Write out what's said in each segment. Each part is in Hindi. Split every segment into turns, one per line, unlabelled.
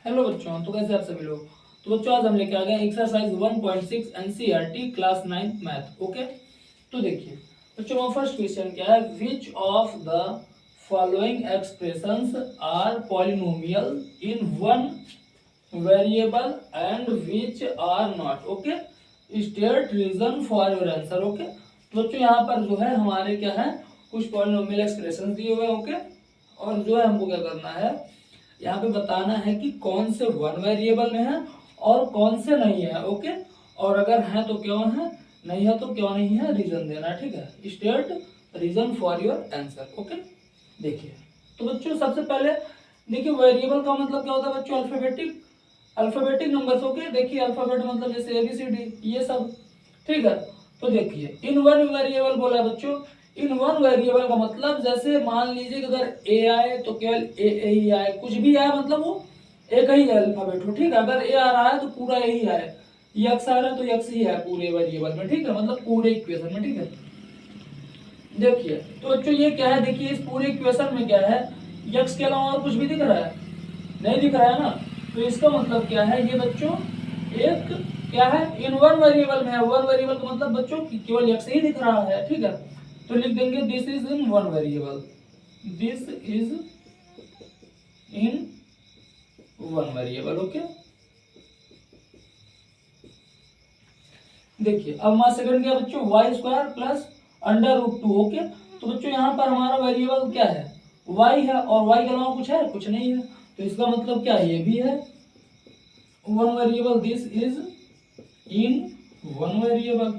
हेलो बच्चों, तो कैसे आप सभी लोग। तो बच्चों आज हम लेके आ गए exercise 1.6 NCERT class 9 math. Okay, तो देखिए बच्चों का फर्स्ट क्वेश्चन क्या है, which of the following expressions are polynomial in one variable and which are not. Okay, state reason for your answer. Okay, तो बच्चों यहाँ पर जो है हमारे क्या है, कुछ पॉलिनोमियल एक्सप्रेशंस दिए हुए हैं। ओके, और जो है हमको क्या करना है, यहाँ पे बताना है कि कौन से वन वेरिएबल में है और कौन से नहीं है। ओके, और अगर है तो क्यों है, नहीं है तो क्यों नहीं है, रीजन देना है। ठीक है, state reason for your answer. Okay, देखिए तो बच्चों सबसे पहले देखिए वेरिएबल का मतलब क्या होता है बच्चों, अल्फाबेटिक नंबर्स। ओके, देखिए अल्फाबेट मतलब जैसे ABCD ये सब। ठीक है, तो देखिए इन वन वेरिएबल बोला है बच्चों। इन वन वेरिएबल का मतलब जैसे मान लीजिए कि अगर ए आए तो केवल ए ही आए, कुछ भी आए मतलब वो एक ही अल्फाबेट हो। ठीक है, अगर ए आ रहा है तो पूरा ए ही आए, यक्स आ रहा है तो यक्स ही है पूरे वेरिएबल में। ठीक है, मतलब पूरे इक्वेशन में। ठीक है, देखिए तो बच्चों ये क्या है, देखिए इस पूरे इक्वेशन में क्या है, यक्स के अलावा और कुछ भी दिख रहा है, नहीं दिख रहा है ना। तो इसका मतलब क्या है, ये बच्चों एक क्या है, इन वन वेरिएबल में है। वन वेरिएबल का मतलब बच्चों केवल यक्स ही दिख रहा है। ठीक है, तो लिख देंगे this is in one variable, this is in one variable. Okay, देखिए अब हमारा सेकंड क्या बच्चों, वाई स्क्वायर प्लस √2। ओके, तो बच्चों यहाँ पर हमारा वेरिएबल क्या है, वाई है, और वाई के अलावा कुछ है, कुछ नहीं है। तो इसका मतलब क्या, ये भी है one variable, this is in one variable.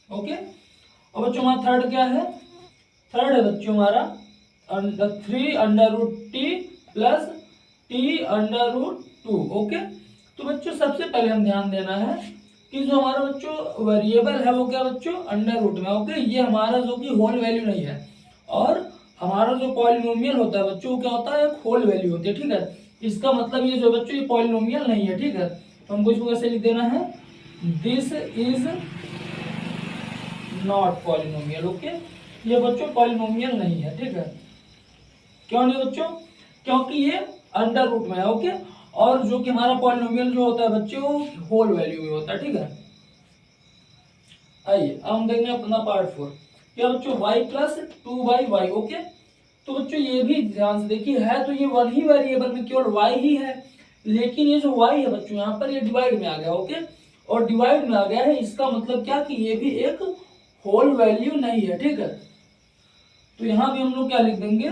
Okay, और बच्चों हमारा थर्ड क्या है, थर्ड है बच्चों हमारा 3√t प्लस t√2। ओके, तो बच्चों सबसे पहले हम ध्यान देना है कि जो हमारा बच्चों वेरिएबल है वो क्या बच्चों, अंडर रूट में। ओके, ये हमारा जो कि होल वैल्यू नहीं है, और हमारा जो पॉलिनोमियल होता है बच्चों क्या होता है, एक होल वैल्यू होती है। ठीक है, इसका मतलब ये जो बच्चों ये पॉलिनोमियल नहीं है। ठीक है, तो हमको इसको कैसे लिख देना है, this is not polynomial. Okay, ये बच्चों पॉलिनोमियल नहीं है। ठीक है, क्यों नहीं बच्चों, क्योंकि ये अंडर रूट में है। ओके, और जो कि हमारा पॉलिनोमियल जो होता है बच्चों होल वैल्यू में होता है। ठीक है, आइए अब हम देखेंगे अपना पार्ट 4। क्या बच्चों, y प्लस 2/y। ओके, तो बच्चों ये भी ध्यान से देखिए, है तो ये वन ही वेरिएबल में केवल y ही है, लेकिन ये जो y है बच्चों यहाँ पर ये डिवाइड में आ गया। ओके, और डिवाइड में आ गया है, इसका मतलब क्या कि ये भी एक होल वैल्यू नहीं है। ठीक है, तो यहां भी हम लोग क्या लिख देंगे,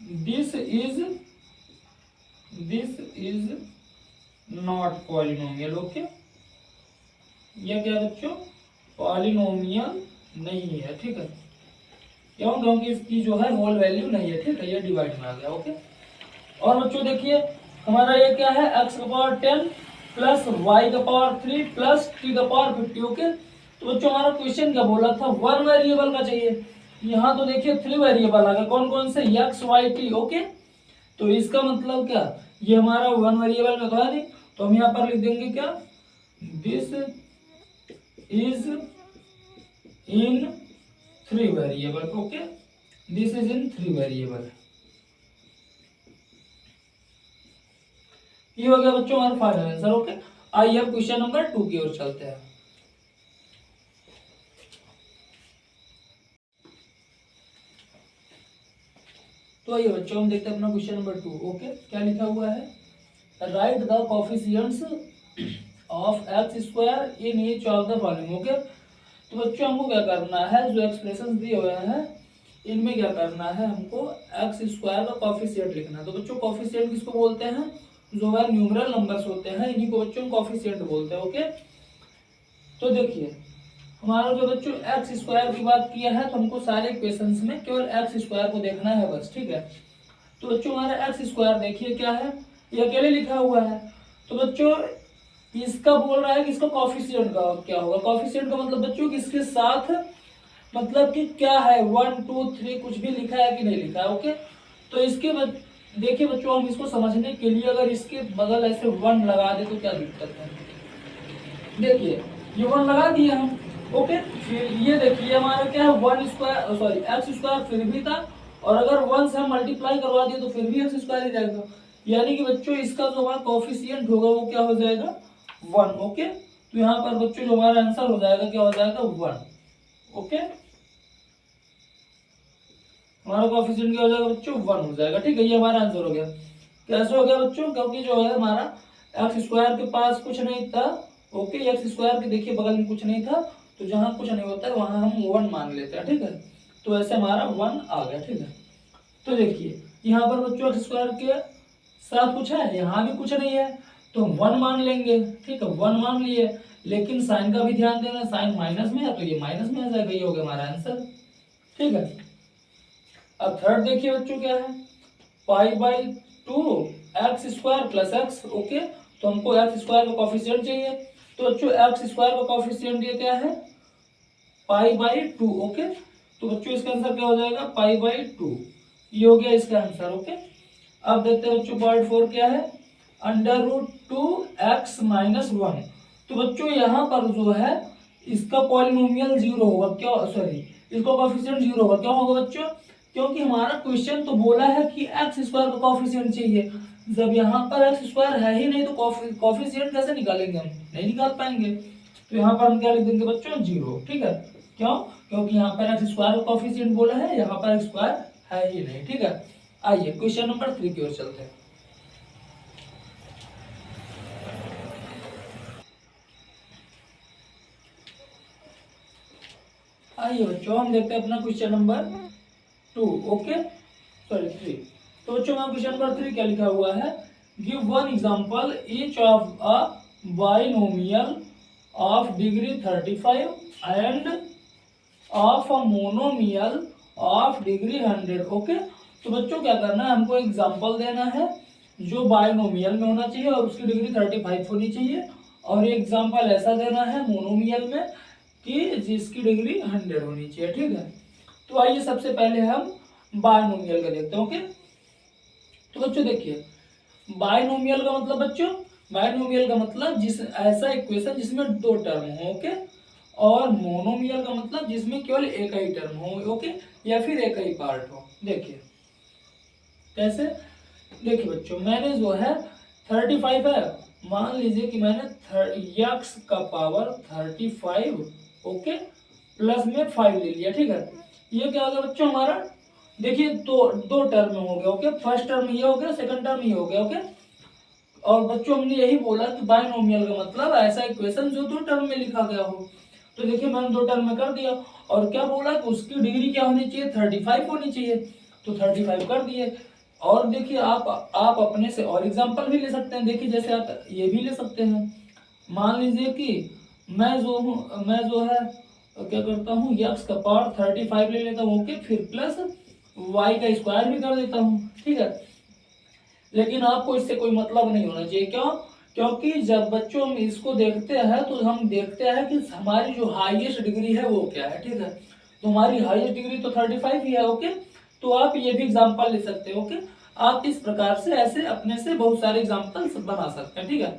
this is not polynomial. Okay, यह क्या बच्चों, पॉलिनोमियल नहीं है। ठीक है, क्यों, क्योंकि इसकी जो है होल वैल्यू नहीं है। ठीक है, ये डिवाइड में आ गया। ओके, और बच्चों देखिए हमारा ये क्या है, x⁻10 plus y⁻3 plus t⁻50। Okay, तो बच्चों हमारा क्वेश्चन क्या बोला था, वन वेरिएबल का चाहिए। यहाँ तो देखिए 3 वेरिएबल आ गए, कौन कौन से, x y t। ओके, तो इसका मतलब क्या, ये हमारा वन वेरिएबल में था नहीं, तो हम यहाँ पर लिख देंगे क्या, this is in 3 variable. Okay, this is in 3 variable. ये हो गया बच्चों हमारा फाइनल आंसर। ओके, आइए अब क्वेश्चन नंबर 2 की ओर चलते हैं। तो आइए बच्चों हम देखते हैं अपना क्वेश्चन नंबर 2। ओके, क्या लिखा हुआ है, right the coefficients of x² in each of the following. Okay, तो बच्चों हमको क्या करना है, जो एक्सप्रेशन दिए हुए हैं इनमें क्या करना है, हमको x² का कोफिशिएंट लिखना है। तो बच्चों कोफिशिएंट किसको बोलते हैं, जो है न्यूमेरल नंबर्स होते हैं, इन्हीं को बच्चों कोफिशिएंट बोलते हैं। ओके, तो देखिए हमारा जो बच्चों x² की बात किया है, तो हमको सारे इक्वेशंस में केवल x² को देखना है बस। ठीक है, तो बच्चों हमारा x² देखिए क्या है, ये अकेले लिखा हुआ है। तो बच्चों इसका बोल रहा है कि इसका कोफिशिएंट का क्या होगा, कोफिशिएंट का मतलब बच्चों कि इसके साथ मतलब कि क्या है, 1 2 3 कुछ भी लिखा है कि नहीं लिखा है। ओके, तो इसके देखिए बच्चों हम इसको समझने के लिए अगर इसके बगल ऐसे 1 लगा दे तो क्या दिक्कत है, देखिए ये 1 लगा दिए हम। ओके, फिर ये देखिए हमारा क्या है, x² फिर भी था, और अगर 1 से हम मल्टीप्लाई करवा दिए तो फिर भी एक्स स्क्वायर ही रहेगा। यानी कि बच्चों इसका जो हमारा कोफिशिएंट होगा वो क्या हो जाएगा 1। ओके, तो यहाँ पर बच्चों जो हमारा आंसर हो जाएगा क्या हो जाएगा 1। ओके, हमारा कोफिशिएंट क्या हो जाएगा बच्चों 1 हो जाएगा। ठीक है, ये हमारा आंसर हो गया। कैसे हो गया बच्चों, क्योंकि जो है हमारा एक्स स्क्वायर के पास कुछ नहीं था। ओके, एक्स स्क्वायर के देखिए बगल में कुछ नहीं था, तो जहाँ कुछ नहीं होता है वहां हम 1 मान लेते हैं। ठीक है, तो ऐसे हमारा 1 आ गया। ठीक है, तो देखिए यहाँ पर बच्चों एक्स स्क्वायर के साथ कुछ है, यहाँ भी कुछ नहीं है, तो हम 1 मान लेंगे। ठीक है, 1 मान लिए, लेकिन साइन का भी ध्यान देना, साइन माइनस में है तो ये माइनस में आ जाएगा। ये हो गया हमारा आंसर। ठीक है, अब थर्ड देखिए बच्चों क्या है, pi by 2 x square plus x. Okay, तो हमको एक्स स्क्वायर का कॉफिशिएंट चाहिए, तो बच्चों एक्स स्क्वायर का कॉफिशिएंट ये क्या है पाई बाई 2। ओके, तो बच्चों इसका आंसर क्या हो जाएगा पाई बाई 2। ये हो गया इसका आंसर। ओके, अब देखते हैं बच्चों पार्ट 4 क्या है, अंडर रूट 2 एक्स माइनस 1। तो बच्चों यहाँ पर जो है इसका पॉलिनोमियल 0 होगा। क्या, सॉरी, इसका कॉफिशिएंट 0 होगा। क्या होगा बच्चों, क्योंकि हमारा क्वेश्चन तो बोला है कि एक्स स्क्वायर का कॉफिशिएंट चाहिए। जब यहाँ पर एक्स स्क्वायर है ही नहीं तो कॉफिशिएंट कैसे निकालेंगे, हम नहीं निकाल पाएंगे। तो यहाँ पर हम क्या लिख देंगे बच्चों 0। ठीक है, क्यों, क्योंकि यहाँ पर एक्स स्क्वायर का कॉफिशिएंट बोला है, यहाँ पर एक्स स्क्वायर है ही नहीं। ठीक है, आइए क्वेश्चन नंबर 3 की ओर चलते हैं। आइए बच्चों हम देखते हैं अपना क्वेश्चन नंबर 2। Okay, sorry 3। तो बच्चों में क्वेश्चन नंबर 3 क्या लिखा हुआ है, give one example each of a binomial of degree 35 end of a monomial of degree 100। Okay, तो बच्चों क्या करना है, हमको एग्जांपल देना है जो बाइनोमियल में होना चाहिए और उसकी डिग्री 35 होनी चाहिए, और एक एग्जांपल ऐसा देना है मोनोमियल में कि जिसकी डिग्री 100 होनी चाहिए। ठीक है, तो आइए सबसे पहले हम बायनोमियल का देखते हैं। ओके, तो बच्चों देखिए बायनोमियल का मतलब बच्चों, बायनोमियल का मतलब जिस ऐसा इक्वेशन जिसमें 2 टर्म हो। ओके, और मोनोमियल का मतलब जिसमें केवल एक ही टर्म हो। ओके, या फिर एक ही पार्ट हो। देखिए कैसे, देखिए बच्चों मैंने जो है 35 है, मान लीजिए कि मैंने x का पावर 35 ओके प्लस में 5 ले लिया। ठीक है, ये क्या हो गया बच्चों हमारा, देखिए दो टर्म में हो गया। ओके, फर्स्ट टर्म ये हो गया, सेकंड टर्म ये हो गया। ओके, और बच्चों हमने यही बोला कि बायनोमियल का मतलब ऐसा इक्वेशन जो 2 टर्म में लिखा गया हो। तो देखिए मैंने 2 टर्म में कर दिया, और क्या बोला कि उसकी डिग्री क्या होनी चाहिए 35 होनी चाहिए, तो 35 कर दिए। और देखिए आप अपने से और एग्जांपल भी ले सकते हैं। देखिए जैसे आप ये भी ले सकते हैं, मान लीजिए कि मैं जो है क्या करता हूँ x का पावर 35 ले लेता हूँ। ओके, फिर प्लस y का स्क्वायर भी कर देता हूँ। ठीक है, लेकिन आपको इससे कोई मतलब नहीं होना चाहिए। क्यों, क्योंकि जब बच्चों हम इसको देखते हैं तो हम देखते हैं कि हमारी जो हाईएस्ट डिग्री है वो क्या है। ठीक है, तो हमारी हाईएस्ट डिग्री तो 35 ही है। ओके, तो आप ये भी एग्जांपल ले सकते हो। ओके, आप इस प्रकार से ऐसे अपने से बहुत सारे एग्जांपल बना सकते हैं। ठीक है,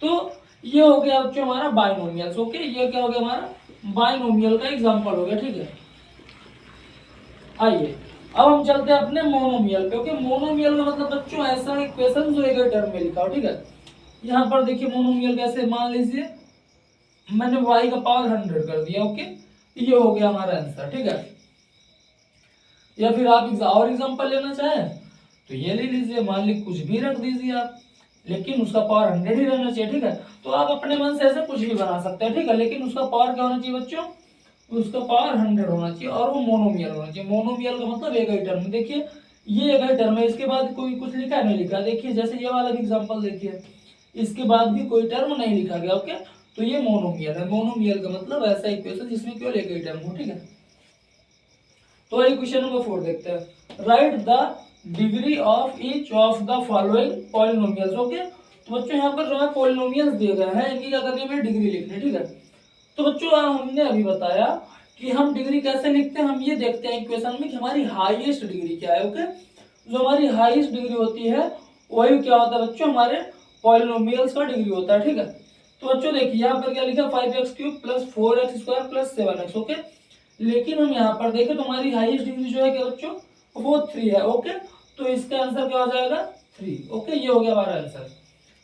तो ये हो गया बच्चों हमारा बाइनोमियल। ओके, ये क्या हो गया हमारा बाइनोमियल का एग्जांपल हो गया। ठीक है, आइए अब हम चलते हैं अपने मोनोमियल पे। ओके, मोनोमियल का मतलब बच्चों ऐसा इक्वेशन जो एक टर्म में लिखा हो। ठीक है, यहाँ पर देखिए मोनोमियल कैसे, मान लीजिए मैंने y का पावर 100 कर दिया। ओके, ये हो गया हमारा आंसर। ठीक है, या फिर आप और एग्जांपल लेना चाहें तो ये ले लीजिए, मान लीजिए कुछ भी रख दीजिए आप, लेकिन उसका पावर 100 ही रहना चाहिए। ठीक है, तो आप अपने मन से ऐसे कुछ भी बना सकते हैं। ठीक है, लेकिन उसका पावर क्या होना चाहिए बच्चों, उसका पावर 100 होना चाहिए, और वो मोनोमियल होना चाहिए। मोनोमियल का मतलब एक ही टर्म। देखिए ये एक ही टर्म है, इसके बाद कोई कुछ लिखा नहीं लिखा। देखिए जैसे ये वाला भी एग्जांपल देखिए, इसके बाद भी कोई टर्म नहीं लिखा गया। ओके, तो ये मोनोमियल है। मोनोमियल का मतलब ऐसा इक्वेशन जिसमें केवल एक ही टर्म हो। ठीक है, तो ये क्वेश्चन नंबर 4 देखते हैं, right the degree of each of the following polynomials. Okay, तो बच्चों यहाँ पर जो है पॉलिनोमियल्स दिए गए हैं, इनकी क्या करनी है डिग्री लिखनी है। ठीक है, तो बच्चों हमने अभी बताया कि हम डिग्री कैसे लिखते हैं। हम ये देखते हैं इक्वेशन में कि हमारी हाईएस्ट डिग्री क्या है। ओके, जो हमारी हाईएस्ट डिग्री होती है वही क्या होता है बच्चों, हमारे पॉलिनोमियल्स का डिग्री होता है। ठीक है, तो बच्चों देखिए यहाँ पर क्या लिखा 5x³ plus 4x² plus 7x। Okay, लेकिन हम यहाँ पर देखें तो हमारी हाईएस्ट डिग्री जो है क्या बच्चों वो 3 है। ओके, तो इसका आंसर क्या हो जाएगा 3। ओके, ये हो गया हमारा आंसर।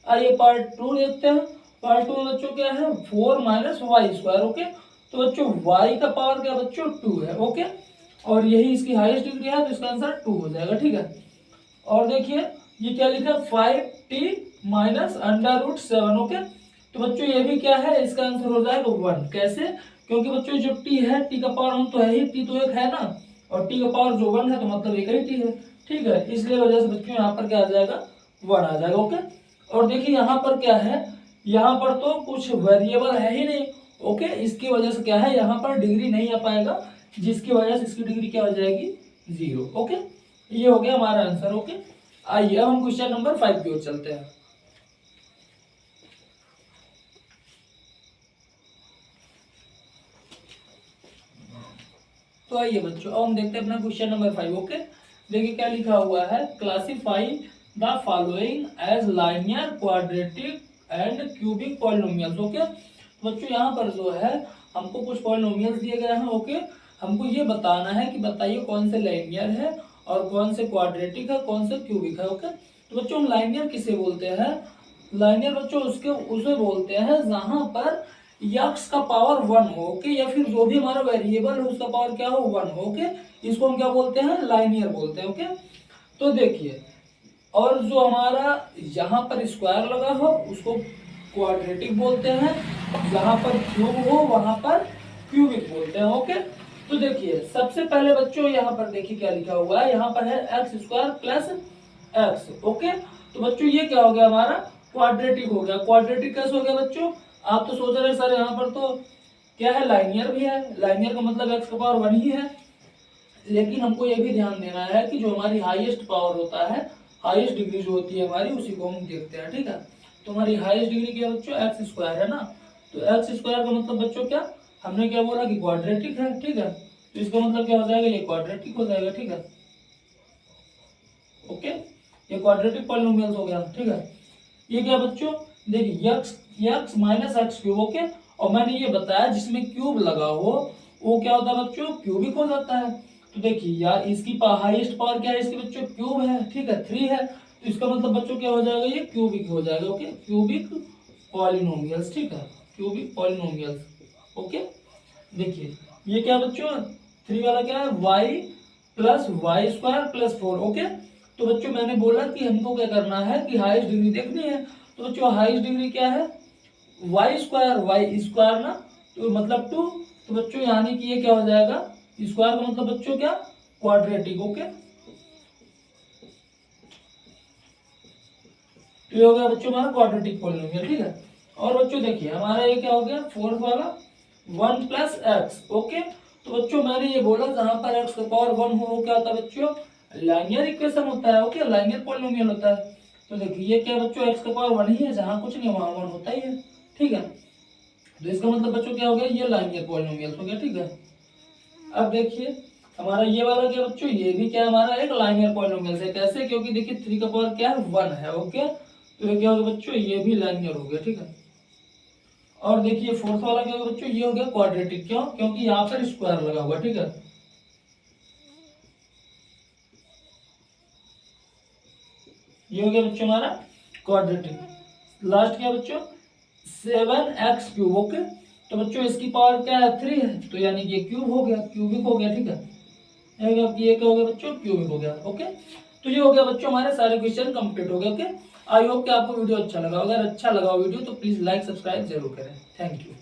आइए पार्ट 2 देखते हैं। पार्ट 2 में बच्चों क्या है 4 माइनस वाई स्क्वायर। ओके, तो बच्चों y का पावर क्या बच्चों 2 है। ओके, और यही इसकी हाईएस्ट डिग्री है, तो इसका आंसर 2 हो जाएगा। ठीक है, और देखिए ये क्या लिखा 5t minus under root 7। Okay, तो बच्चों ये भी क्या है, इसका आंसर हो जाएगा 1। कैसे, क्योंकि बच्चों जो t है t का पावर 1 तो है ही, t तो एक है ना, और t का पावर जो 1 है तो मतलब एक ही t है। ठीक है, इसलिए वजह से बच्चों यहाँ पर क्या आ जाएगा 1 आ जाएगा। ओके, और देखिए यहाँ पर क्या है, यहाँ पर तो कुछ वेरिएबल है ही नहीं। ओके, इसकी वजह से क्या है यहाँ पर डिग्री नहीं आ पाएगा, जिसकी वजह से इसकी डिग्री क्या हो जाएगी 0। ओके, ये हो गया हमारा आंसर। ओके, आइए अब हम क्वेश्चन नंबर 5 की ओर चलते हैं। तो आइए बच्चों अब हम देखते हैं अपना क्वेश्चन नंबर 5। ओके, देखिए क्या लिखा हुआ है, classify the following as linear, quadratic and cubic polynomials. Okay, तो बच्चों यहाँ पर जो है हमको कुछ पॉलिनोमियल्स दिए गए हैं। ओके, हमको ये बताना है कि बताइए कौन से लाइनियर है और कौन से क्वाड्रेटिक है, कौन से क्यूबिक है। ओके, तो बच्चों हम लाइनियर किसे बोलते हैं, लाइनियर बच्चों उसे बोलते हैं जहां पर यक्स का पावर 1 हो। ओके, या फिर जो भी हमारा वेरिएबल है उसका पावर क्या हो 1 हो। ओके, इसको हम क्या बोलते हैं लाइनियर बोलते हैं। ओके, तो देखिए, और जो हमारा यहाँ पर स्क्वायर लगा हो उसको क्वाड्रेटिक बोलते हैं, जहां पर क्यूब हो वहां पर क्यूबिक बोलते हैं। ओके, तो देखिए सबसे पहले बच्चों यहाँ पर देखिए क्या लिखा हुआ है, यहाँ पर है x square plus x. Okay, तो बच्चों ये क्या हो गया हमारा क्वाड्रेटिक हो गया। क्वाड्रेटिक कैसे हो गया बच्चों, आप तो सोच रहे सर यहाँ पर तो क्या है लाइनियर भी है, लाइनियर का मतलब एक्स का पावर 1 ही है, लेकिन हमको ये भी ध्यान देना है कि जो हमारी हाईएस्ट पावर होता है, हाईएस्ट डिग्री जो होती है हमारी, उसी को हम देखते हैं। ठीक है, तो हमारी हाईएस्ट डिग्री क्या बच्चों एक्स स्क्वायर है ना, तो एक्स स्क्वायर का मतलब बच्चों क्या, हमने क्या बोला कि क्वाड्रेटिक है। ठीक है, तो इसका मतलब क्या हो जाएगा, ये क्वाड्रेटिक हो जाएगा। ठीक है, ओके, ये क्वाड्रेटिक पॉलिनोमियल्स हो गया। ठीक है, ये क्या बच्चों, देखिए x minus x cube. Okay, और मैंने ये बताया जिसमें क्यूब लगा हो वो क्या होता है बच्चों, क्यूबिक हो जाता है। तो देखिए यार इसकी हाईएस्ट पावर क्या है इसकी बच्चों, क्यूब है। ठीक है, 3 है, तो इसका मतलब बच्चों क्या हो जाएगा, ये क्यूबिक हो जाएगा। Okay, cubic polynomials. ठीक है, क्यूबिक पॉलिनोमियल्स। ओके, देखिए ये क्या बच्चों 3 वाला क्या है, y plus y square plus 4। Okay, तो बच्चों मैंने बोला कि हमको क्या करना है कि हाईएस्ट डिग्री देखनी है, तो बच्चों हाईएस्ट डिग्री क्या है वाई स्क्वायर ना, तो मतलब 2। तो बच्चों यानी कि ये क्या हो जाएगा, स्क्वायर का मतलब बच्चों क्या क्वाड्रेटिक। ओके, तो ये हो गया बच्चों हमारा क्वाड्रेटिक पॉलिनोमियल। ठीक है, और बच्चों देखिए हमारा ये क्या हो गया फोर्थ वाला 1 प्लस एक्स। ओके, तो बच्चों मैंने ये बोला जहां पर एक्स का पावर 1 हो वो क्या होता है बच्चों लाइनियर इक्वेशन होता है। ओके, लाइनियर पॉलिनोमियल होता है। तो देखिए ये क्या बच्चों एक्स का पावर 1 ही है, जहां कुछ नहीं वहां 1 होता ही है। ठीक है, तो इसका मतलब बच्चों क्या हो गया, ये लाइनियर पॉलिनोमियल हो गया। ठीक है, अब देखिए हमारा ये वाला क्या बच्चों, ये भी क्या हमारा एक लाइनियर पॉलिनोमियल है। कैसे, क्योंकि देखिए 3 का पावर क्या है 1 है। ओके, तो ये क्या हो गया बच्चों, ये भी लाइनियर हो गया। ठीक है, और देखिए फोर्थ वाला क्या होगा बच्चों, ये हो गया क्वाड्रेटिक। क्यों, क्योंकि यहाँ पर स्क्वायर लगा हुआ। ठीक है, ये हो गया बच्चों हमारा क्वाड्रेटिक। लास्ट क्या बच्चों 7x क्यूब। ओके, तो बच्चों इसकी पावर क्या है 3 है, तो यानी कि ये क्यूब हो गया, क्यूबिक हो गया। ठीक है, ये क्या हो गया बच्चों क्यूबिक हो गया। ओके, तो ये हो गया बच्चों हमारे सारे क्वेश्चन कंप्लीट हो गए। ओके, आई होप कि आपको वीडियो अच्छा लगा। अगर अच्छा लगा वीडियो तो प्लीज लाइक सब्सक्राइब जरूर करें। Thank you.